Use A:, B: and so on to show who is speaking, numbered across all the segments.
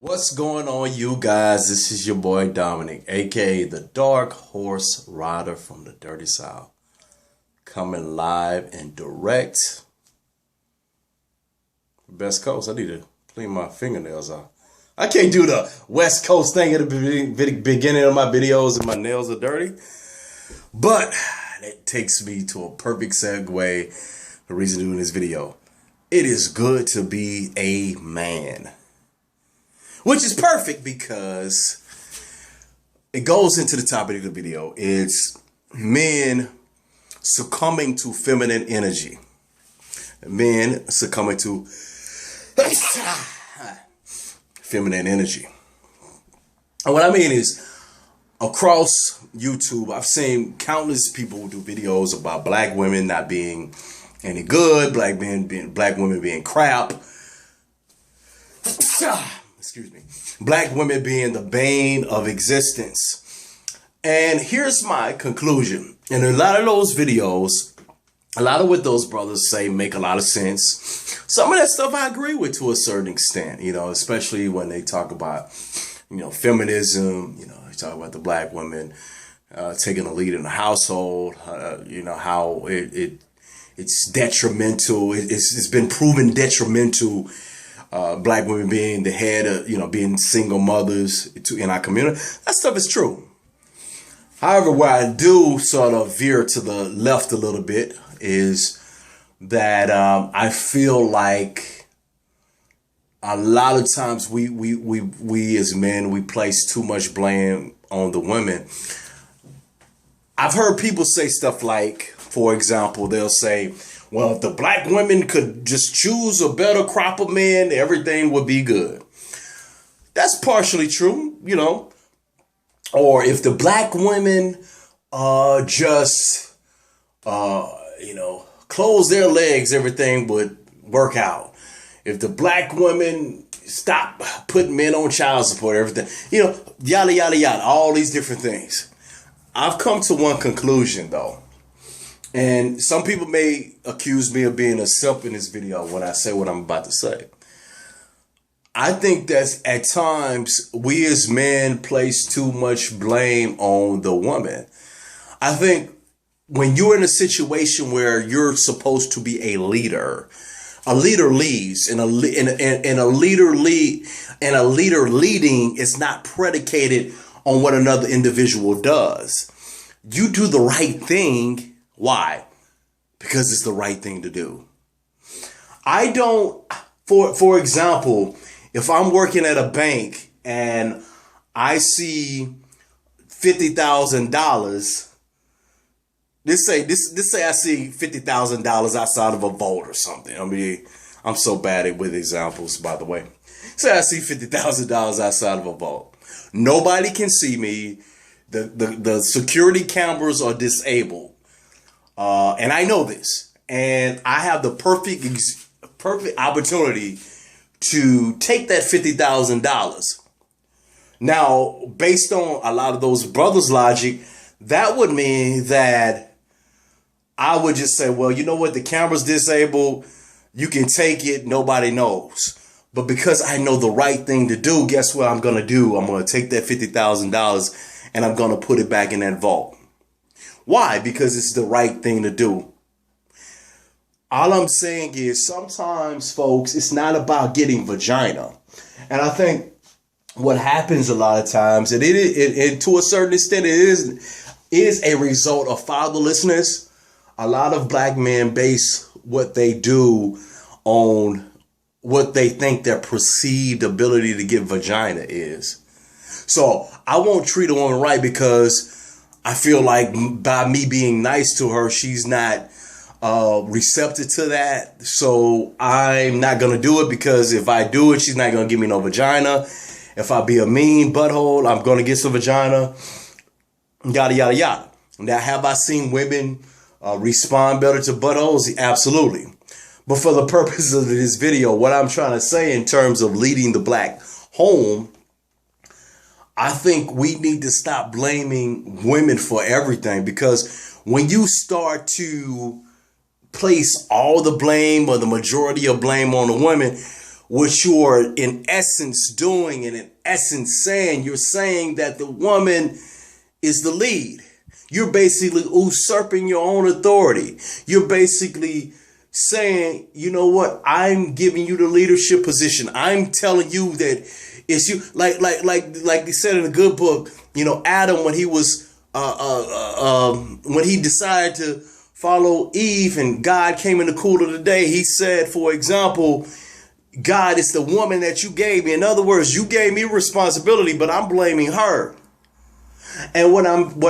A: What's going on, you guys? This is your boy Dominic, aka the Dark Horse Rider from the Dirty South, coming live and direct. Best Coast. I need to clean my fingernails off. I can't do the West Coast thing at the beginning of my videos and my nails are dirty. But it takes me to a perfect segue, the reason doing this video. It is good to be a man. Which is perfect because it goes into the topic of the video. It's men succumbing to feminine energy. Men succumbing to feminine energy. And what I mean is, across YouTube, I've seen countless people do videos about black women not being any good, black women being crap. Excuse me. Black women being the bane of existence. And here's my conclusion. And a lot of those videos, a lot of what those brothers say make a lot of sense. Some of that stuff I agree with to a certain extent, especially when they talk about, feminism, they talk about the black women taking the lead in the household, how it's detrimental. It's been proven detrimental. Black women being the head of, being single mothers in our community. That stuff is true. However, where I do sort of veer to the left a little bit is that I feel like a lot of times we as men, we place too much blame on the women. I've heard people say stuff like, for example, they'll say, well, if the black women could just choose a better crop of men, everything would be good. That's partially true, Or if the black women just, close their legs, everything would work out. If the black women stop putting men on child support, everything, yada, yada, yada, all these different things. I've come to one conclusion, though. And some people may accuse me of being a simp in this video when I say what I'm about to say. I think that at times we as men place too much blame on the woman. I think when you're in a situation where you're supposed to be a leader leads, and a leader leading is not predicated on what another individual does. You do the right thing. Why? Because it's the right thing to do. I don't, for example, if I'm working at a bank and I see $50,000, let's say I see $50,000 outside of a vault or something. I mean, I'm so bad with examples, by the way. Say I see $50,000 outside of a vault. Nobody can see me. The security cameras are disabled. And I know this, and I have the perfect opportunity to take that $50,000. Now, based on a lot of those brothers' logic, that would mean that I would just say, well, you know what? The camera's disabled. You can take it. Nobody knows. But because I know the right thing to do, guess what I'm going to do? I'm going to take that $50,000 and I'm going to put it back in that vault. Why? Because it's the right thing to do. All I'm saying is sometimes, folks, it's not about getting vagina. And I think what happens a lot of times, and it to a certain extent, it is a result of fatherlessness. A lot of black men base what they do on what they think their perceived ability to get vagina is. So I won't treat a woman right because I feel like by me being nice to her, she's not receptive to that. So I'm not going to do it because if I do it, she's not going to give me no vagina. If I be a mean butthole, I'm going to get some vagina. Yada, yada, yada. Now, have I seen women respond better to buttholes? Absolutely. But for the purpose of this video, what I'm trying to say in terms of leading the black home, I think we need to stop blaming women for everything, because when you start to place all the blame or the majority of blame on the women, what you're in essence doing and in essence saying, you're saying that the woman is the lead. You're basically usurping your own authority. You're basically saying, you know what? I'm giving you the leadership position. I'm telling you that it's you. Like they said in a good book, you know, Adam, when he was when he decided to follow Eve and God came in the cool of the day, he said, for example, God, it's the woman that you gave me. In other words, you gave me responsibility, but I'm blaming her. And what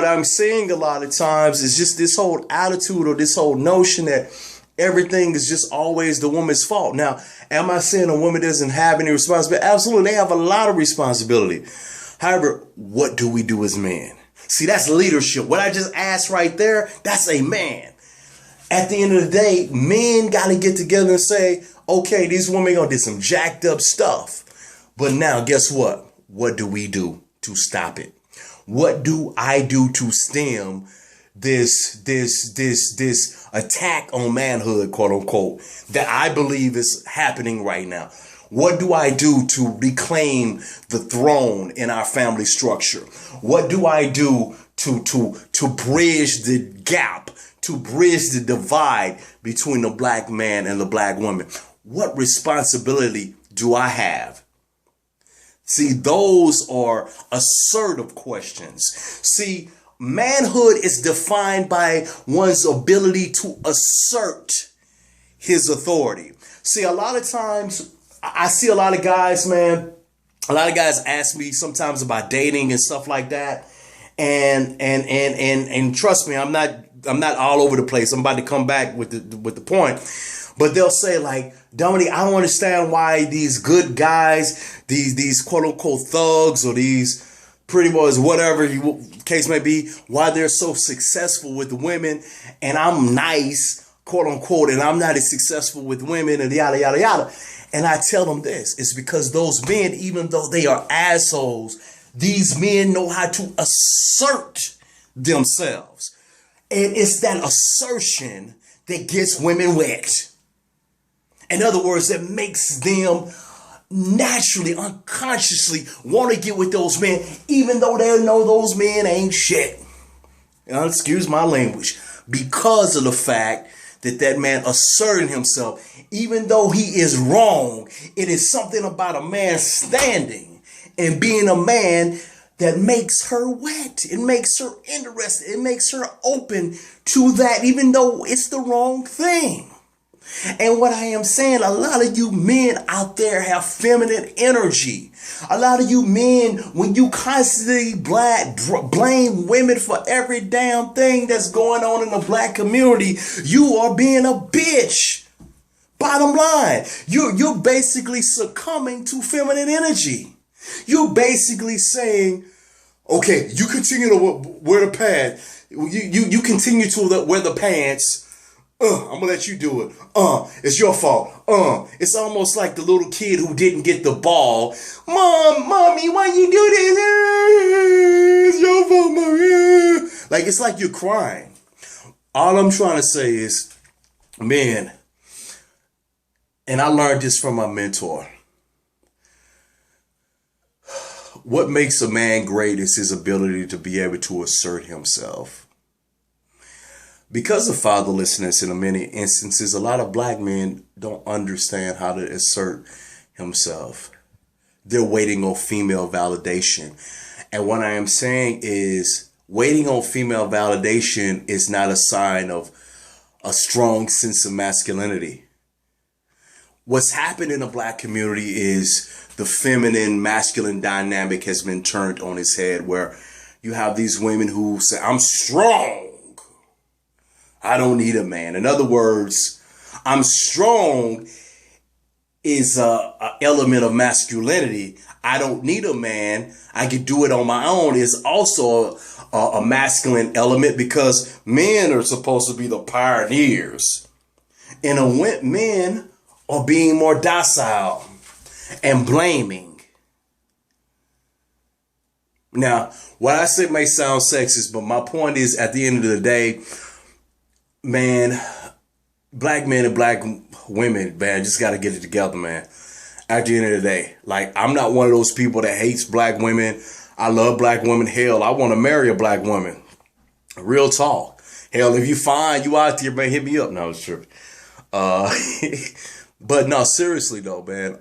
A: I'm seeing a lot of times is just this whole attitude or this whole notion that everything is just always the woman's fault. Now, am I saying a woman doesn't have any responsibility? Absolutely. They have a lot of responsibility. However, what do we do as men? See, that's leadership. What I just asked right there, that's a man. At the end of the day, men got to get together and say, okay, these women going to do some jacked up stuff. But now, guess what? What do we do to stop it? What do I do to stem this attack on manhood, quote unquote, that I believe is happening right now? What do I do to reclaim the throne in our family structure? What do I do to bridge the gap, to bridge the divide between the black man and the black woman? What responsibility do I have? See, those are assertive questions. See, manhood is defined by one's ability to assert his authority. See, a lot of times I see a lot of guys, man, a lot of guys ask me sometimes about dating and stuff like that. And trust me, I'm not all over the place. I'm about to come back with the point. But they'll say like, Dominique, I don't understand why these good guys, these quote unquote thugs or these pretty boys, whatever case may be, why they're so successful with the women and I'm nice, quote unquote, and I'm not as successful with women and yada, yada, yada. And I tell them this, it's because those men, even though they are assholes, these men know how to assert themselves. And it's that assertion that gets women wet. In other words, that makes them naturally, unconsciously want to get with those men, even though they know those men ain't shit. Excuse my language. Because of the fact that man asserting himself, even though he is wrong, it is something about a man standing and being a man that makes her wet. It makes her interested. It makes her open to that, even though it's the wrong thing. And what I am saying, a lot of you men out there have feminine energy. A lot of you men, when you constantly blame women for every damn thing that's going on in the black community, you are being a bitch. Bottom line, you're basically succumbing to feminine energy. You're basically saying, okay, you continue to wear the pants. You continue to wear the pants. I'm gonna let you do it. It's your fault. It's almost like the little kid who didn't get the ball. Mommy, why you do this? It's your fault, mommy. Like, it's like you're crying. All I'm trying to say is, man, and I learned this from my mentor. What makes a man great is his ability to be able to assert himself. Because of fatherlessness in many instances, a lot of black men don't understand how to assert himself. They're waiting on female validation. And what I am saying is waiting on female validation is not a sign of a strong sense of masculinity. What's happened in the black community is the feminine masculine dynamic has been turned on its head, where you have these women who say, I'm strong. I don't need a man. In other words, I'm strong is a element of masculinity. I don't need a man. I can do it on my own is also a masculine element, because men are supposed to be the pioneers. And men are being more docile and blaming. Now, what I say may sound sexist, but my point is, at the end of the day, man, black men and black women, man, just got to get it together, man. At the end of the day, like, I'm not one of those people that hates black women. I love black women. Hell, I want to marry a black woman. Real talk. Hell, if you find you out there, man, hit me up. No, it's tripping. Uh, but no, seriously though, man.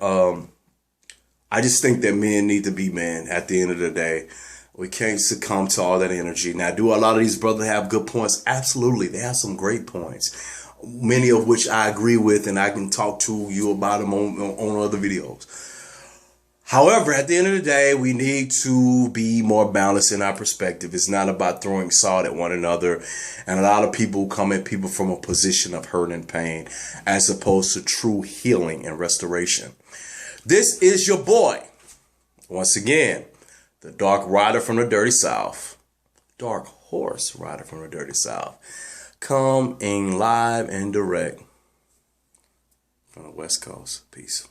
A: I just think that men need to be men at the end of the day. We can't succumb to all that energy. Now, do a lot of these brothers have good points? Absolutely. They have some great points. Many of which I agree with, and I can talk to you about them on other videos. However, at the end of the day, we need to be more balanced in our perspective. It's not about throwing salt at one another. And a lot of people come at people from a position of hurt and pain as opposed to true healing and restoration. This is your boy, once again, the Dark Rider from the Dirty South. Dark Horse Rider from the Dirty South. Coming live and direct from the West Coast. Peace.